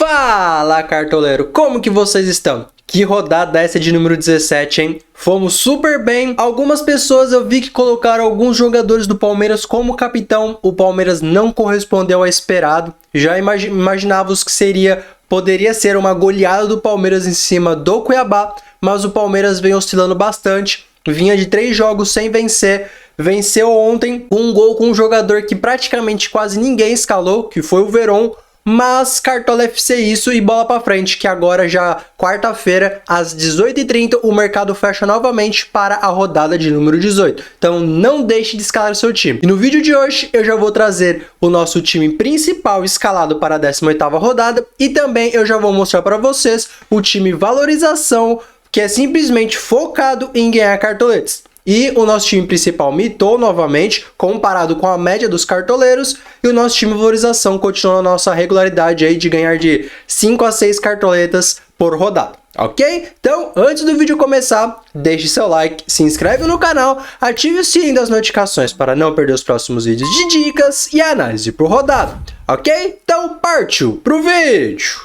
Fala, cartoleiro! Como que vocês estão? Que rodada essa de número 17, hein? Fomos super bem. Algumas pessoas eu vi que colocaram alguns jogadores do Palmeiras como capitão. O Palmeiras não correspondeu ao esperado. Já imaginávamos que poderia ser uma goleada do Palmeiras em cima do Cuiabá, mas o Palmeiras vem oscilando bastante. Vinha de 3 jogos sem vencer. Venceu ontem com um gol com um jogador que praticamente quase ninguém escalou, que foi o Veron. Mas Cartola FC isso e bola pra frente, que agora já quarta-feira, às 18h30, o mercado fecha novamente para a rodada de número 18. Então não deixe de escalar o seu time. E no vídeo de hoje eu já vou trazer o nosso time principal escalado para a 18ª rodada e também eu já vou mostrar para vocês o time valorização, que é simplesmente focado em ganhar cartoletes. E o nosso time principal mitou novamente, comparado com a média dos cartoleiros, e o nosso time valorização continua na nossa regularidade aí de ganhar de 5 a 6 cartoletas por rodada, ok? Então, antes do vídeo começar, deixe seu like, se inscreve no canal, ative o sininho das notificações para não perder os próximos vídeos de dicas e análise por rodada, ok? Então, partiu pro vídeo!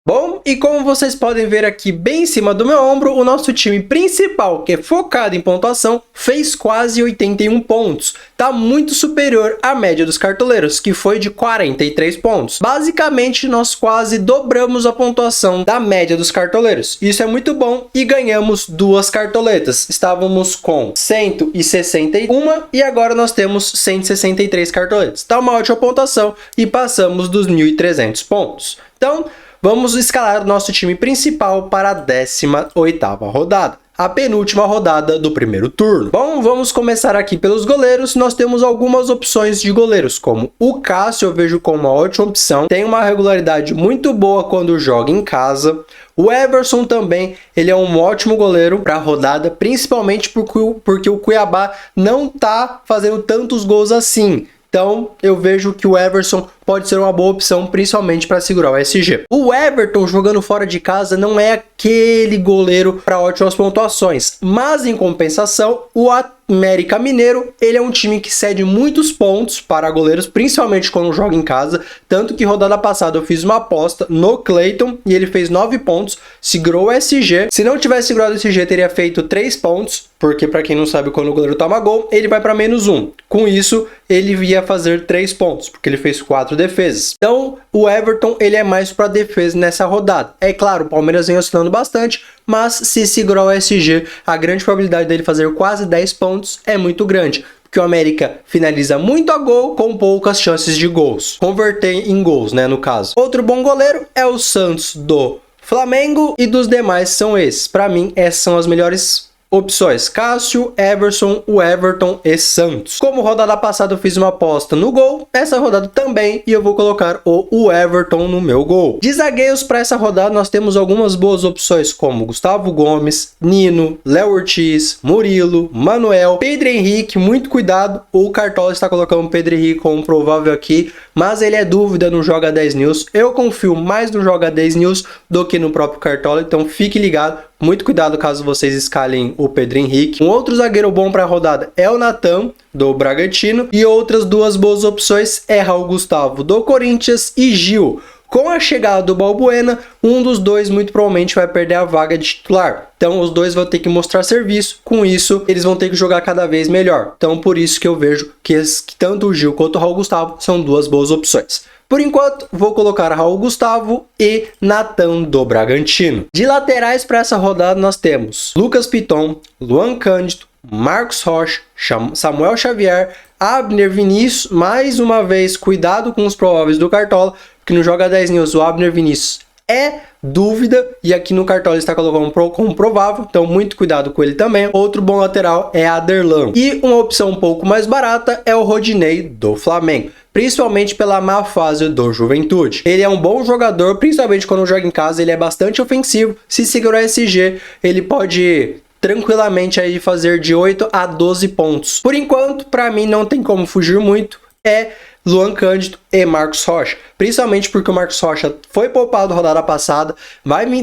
Bom, e como vocês podem ver aqui bem em cima do meu ombro, o nosso time principal, que é focado em pontuação, fez quase 81 pontos. Tá muito superior à média dos cartoleiros, que foi de 43 pontos. Basicamente, nós quase dobramos a pontuação da média dos cartoleiros. Isso é muito bom e ganhamos 2 cartoletas. Estávamos com 161 e agora nós temos 163 cartoletas. Tá uma ótima pontuação e passamos dos 1.300 pontos. Então, vamos escalar o nosso time principal para a 18ª rodada, a penúltima rodada do primeiro turno. Bom, vamos começar aqui pelos goleiros. Nós temos algumas opções de goleiros, como o Cássio eu vejo como uma ótima opção, tem uma regularidade muito boa quando joga em casa. O Everson também, ele é um ótimo goleiro para a rodada, principalmente porque o Cuiabá não tá fazendo tantos gols assim. Então, eu vejo que o Everson pode ser uma boa opção, principalmente para segurar o SG. O Everton, jogando fora de casa, não é aquele goleiro para ótimas pontuações. Mas, em compensação, o América Mineiro, ele é um time que cede muitos pontos para goleiros, principalmente quando joga em casa. Tanto que rodada passada eu fiz uma aposta no Cleiton e ele fez 9 pontos, segurou o SG. Se não tivesse segurado o SG, teria feito 3 pontos, porque para quem não sabe, quando o goleiro toma gol, ele vai para -1. Com isso, ele ia fazer 3 pontos, porque ele fez 4 defesas. Então, o Everton, ele é mais para defesa nessa rodada. É claro, o Palmeiras vem oscilando bastante, mas se segurar o SG, a grande probabilidade dele fazer quase 10 pontos é muito grande, porque o América finaliza muito a gol com poucas chances de gols. Converter em gols, né, no caso. Outro bom goleiro é o Santos do Flamengo e dos demais são esses. Para mim, essas são as melhores opções: Cássio, Everson, o Everton e Santos. Como rodada passada eu fiz uma aposta no gol, essa rodada também, e eu vou colocar o Everton no meu gol. De zagueiros para essa rodada nós temos algumas boas opções como Gustavo Gomes, Nino, Léo Ortiz, Murilo, Manuel, Pedro Henrique. Muito cuidado, o Cartola está colocando o Pedro Henrique como provável aqui, mas ele é dúvida no Joga 10 News. Eu confio mais no Joga 10 News do que no próprio Cartola, então fique ligado. Muito cuidado caso vocês escalem o Pedro Henrique. Um outro zagueiro bom para a rodada é o Natan, do Bragantino. E outras 2 boas opções é Raul Gustavo, do Corinthians, e Gil. Com a chegada do Balbuena, um dos dois muito provavelmente vai perder a vaga de titular. Então os dois vão ter que mostrar serviço. Com isso, eles vão ter que jogar cada vez melhor. Então por isso que eu vejo que tanto o Gil quanto o Raul Gustavo são 2 boas opções. Por enquanto, vou colocar Raul Gustavo e Natan do Bragantino. De laterais para essa rodada nós temos Lucas Piton, Luan Cândido, Marcos Rocha, Samuel Xavier, Abner Vinícius. Mais uma vez, cuidado com os prováveis do Cartola, porque no Joga 10 News o Abner Vinícius é dúvida e aqui no Cartola está colocando como provável, então muito cuidado com ele também. Outro bom lateral é Aderlan. E uma opção um pouco mais barata é o Rodinei do Flamengo, principalmente pela má fase do Juventude. Ele é um bom jogador, principalmente quando joga em casa, ele é bastante ofensivo. Se segurar o SG, ele pode tranquilamente aí fazer de 8 a 12 pontos. Por enquanto, para mim não tem como fugir muito, é Luan Cândido e Marcos Rocha, principalmente porque o Marcos Rocha foi poupado rodada passada,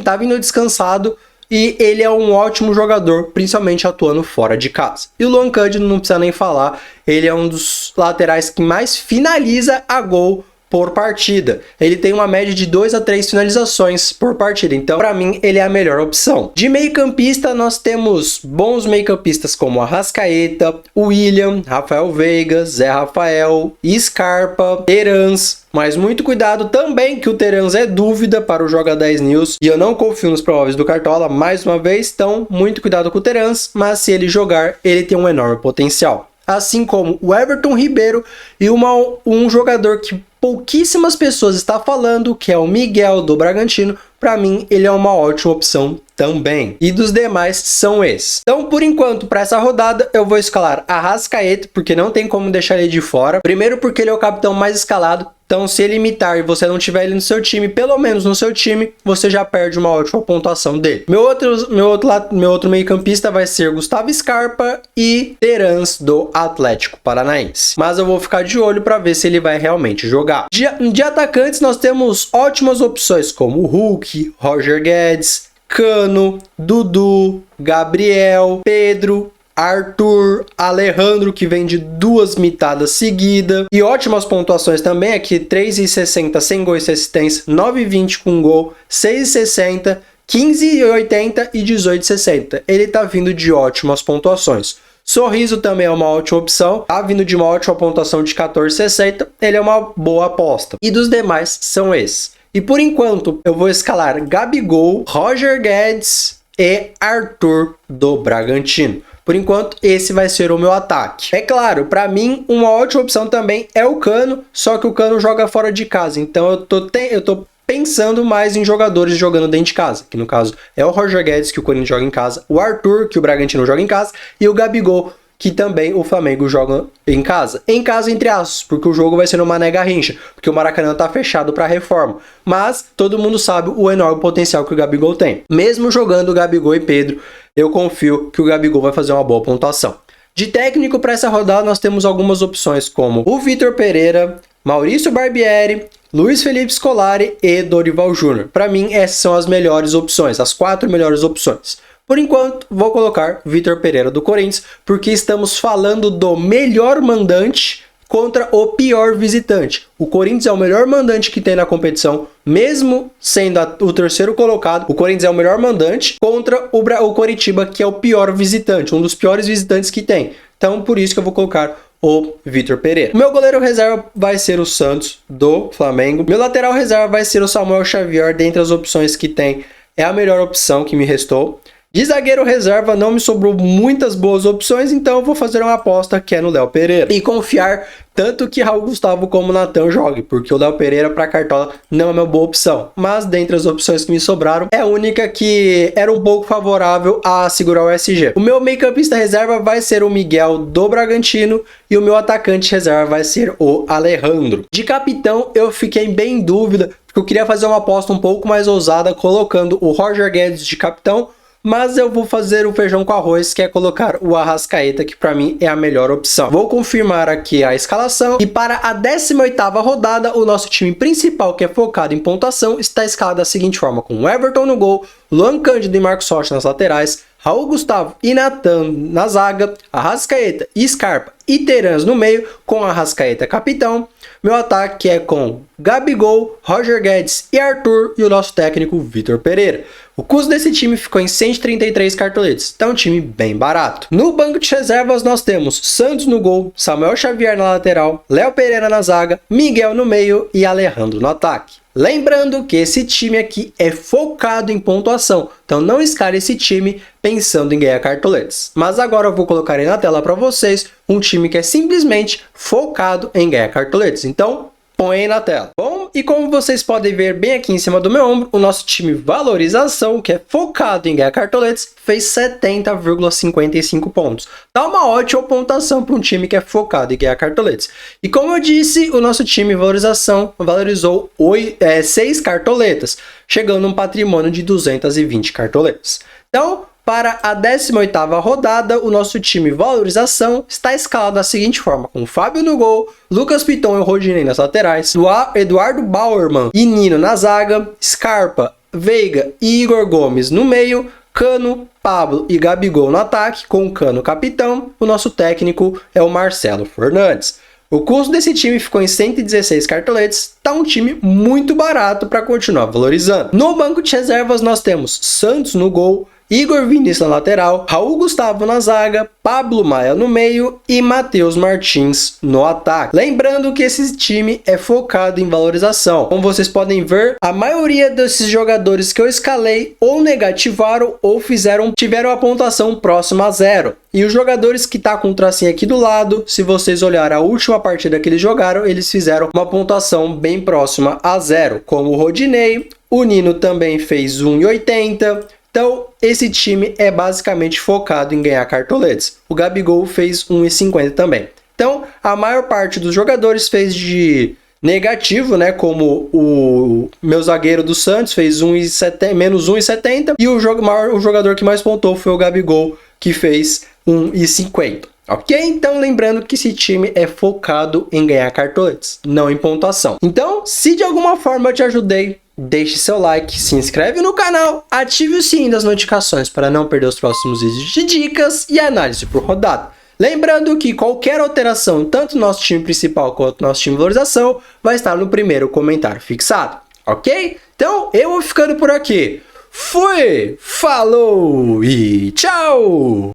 tá vindo descansado e ele é um ótimo jogador, principalmente atuando fora de casa. E o Luan Cândido não precisa nem falar, ele é um dos laterais que mais finaliza a gol por partida. Ele tem uma média de 2 a 3 finalizações por partida, então para mim ele é a melhor opção. De meio-campista nós temos bons meio-campistas como Arrascaeta, William, Rafael Veiga, Zé Rafael, Scarpa, Terans. Mas muito cuidado também que o Terans é dúvida para o Joga 10 News e eu não confio nos prováveis do Cartola mais uma vez, então muito cuidado com o Terans, mas se ele jogar ele tem um enorme potencial. Assim como o Everton Ribeiro e um jogador que pouquíssimas pessoas estão falando, que é o Miguel do Bragantino. Para mim, ele é uma ótima opção também. E dos demais são esses. Então, por enquanto, para essa rodada, eu vou escalar Arrascaeta, porque não tem como deixar ele de fora. Primeiro porque ele é o capitão mais escalado. Então, se ele imitar e você não tiver ele no seu time, pelo menos no seu time, você já perde uma ótima pontuação dele. Meu outro meio-campista vai ser Gustavo Scarpa e Terans do Atlético Paranaense. Mas eu vou ficar de olho para ver se ele vai realmente jogar. De atacantes, nós temos ótimas opções como Hulk, Roger Guedes, Cano, Dudu, Gabriel, Pedro, Arthur, Alejandro, que vem de 2 mitadas seguidas. E ótimas pontuações também aqui, 3,60 sem gol e assistência, 9,20 com gol, 6,60, 15,80 e 18,60. Ele tá vindo de ótimas pontuações. Sorriso também é uma ótima opção, tá vindo de uma ótima pontuação de 14,60, ele é uma boa aposta. E dos demais são esses. E por enquanto eu vou escalar Gabigol, Roger Guedes e Arthur do Bragantino. Por enquanto, esse vai ser o meu ataque. É claro, para mim, uma ótima opção também é o Cano, só que o Cano joga fora de casa. Então eu tô pensando mais em jogadores jogando dentro de casa, que no caso é o Roger Guedes, que o Corinthians joga em casa, o Arthur, que o Bragantino joga em casa, e o Gabigol, que também o Flamengo joga em casa. Em casa, entre aspas, porque o jogo vai ser no Mané Garrincha, porque o Maracanã tá fechado para reforma. Mas todo mundo sabe o enorme potencial que o Gabigol tem. Mesmo jogando o Gabigol e Pedro, eu confio que o Gabigol vai fazer uma boa pontuação. De técnico para essa rodada, nós temos algumas opções como o Vitor Pereira, Maurício Barbieri, Luiz Felipe Scolari e Dorival Júnior. Para mim, essas são as melhores opções, as 4 melhores opções. Por enquanto, vou colocar Vitor Pereira do Corinthians, porque estamos falando do melhor mandante contra o pior visitante. O Corinthians é o melhor mandante que tem na competição, mesmo sendo o terceiro colocado. O Corinthians é o melhor mandante contra o Coritiba, que é o pior visitante, um dos piores visitantes que tem. Então, por isso que eu vou colocar o Vitor Pereira. Meu goleiro reserva vai ser o Santos do Flamengo. Meu lateral reserva vai ser o Samuel Xavier. Dentre as opções que tem, é a melhor opção que me restou. De zagueiro reserva não me sobrou muitas boas opções, então eu vou fazer uma aposta que é no Léo Pereira. E confiar tanto que Raul Gustavo como Natan jogue, porque o Léo Pereira para Cartola não é uma boa opção. Mas dentre as opções que me sobraram, é a única que era um pouco favorável a segurar o SG. O meu meio-campista reserva vai ser o Miguel do Bragantino e o meu atacante reserva vai ser o Alejandro. De capitão eu fiquei bem em dúvida, porque eu queria fazer uma aposta um pouco mais ousada, colocando o Roger Guedes de capitão, mas eu vou fazer o feijão com arroz, que é colocar o Arrascaeta, que para mim é a melhor opção. Vou confirmar aqui a escalação. E para a 18ª rodada, o nosso time principal, que é focado em pontuação, está escalado da seguinte forma, com o Everton no gol, Luan Cândido e Marcos Rocha nas laterais, Raul Gustavo e Natan na zaga, Arrascaeta, Scarpa e Terans no meio, com Arrascaeta capitão. Meu ataque é com Gabigol, Roger Guedes e Arthur, e o nosso técnico Vitor Pereira. O custo desse time ficou em 133 cartoletes, então é um time bem barato. No banco de reservas nós temos Santos no gol, Samuel Xavier na lateral, Léo Pereira na zaga, Miguel no meio e Alejandro no ataque. Lembrando que esse time aqui é focado em pontuação, então não escale esse time pensando em ganhar cartoletes. Mas agora eu vou colocar aí na tela para vocês um time que é simplesmente focado em ganhar cartoletes. Então, põe aí na tela. Bom, e como vocês podem ver bem aqui em cima do meu ombro, o nosso time valorização, que é focado em ganhar cartoletes, fez 70,55 pontos. Dá uma ótima pontuação para um time que é focado em ganhar cartoletes. E como eu disse, o nosso time valorização valorizou 6 cartoletas, chegando a um patrimônio de 220 cartoletas. Então, para a 18ª rodada, o nosso time valorização está escalado da seguinte forma, com Fábio no gol, Lucas Piton e Rodinei nas laterais, Eduardo Bauerman e Nino na zaga, Scarpa, Veiga e Igor Gomes no meio, Cano, Pablo e Gabigol no ataque, com o Cano capitão. O nosso técnico é o Marcelo Fernandes. O custo desse time ficou em 116 cartoletes, tá um time muito barato para continuar valorizando. No banco de reservas nós temos Santos no gol, Igor Vinícius na lateral, Raul Gustavo na zaga, Pablo Maia no meio e Matheus Martins no ataque. Lembrando que esse time é focado em valorização. Como vocês podem ver, a maioria desses jogadores que eu escalei ou negativaram ou tiveram a pontuação próxima a 0. E os jogadores que tá com o tracinho aqui do lado, se vocês olharem a última partida que eles jogaram, eles fizeram uma pontuação bem próxima a 0, como o Rodinei, o Nino também fez 1,80. Então, esse time é basicamente focado em ganhar cartoletes. O Gabigol fez 1,50 também. Então, a maior parte dos jogadores fez de negativo, né? Como o meu zagueiro do Santos fez menos 1,70. E o jogador que mais pontou foi o Gabigol, que fez 1,50. Ok? Então, lembrando que esse time é focado em ganhar cartoletes, não em pontuação. Então, se de alguma forma eu te ajudei, deixe seu like, se inscreve no canal, ative o sininho das notificações para não perder os próximos vídeos de dicas e análise por rodada. Lembrando que qualquer alteração, tanto no nosso time principal quanto no nosso time de valorização, vai estar no primeiro comentário fixado, ok? Então, eu vou ficando por aqui. Fui, falou e tchau!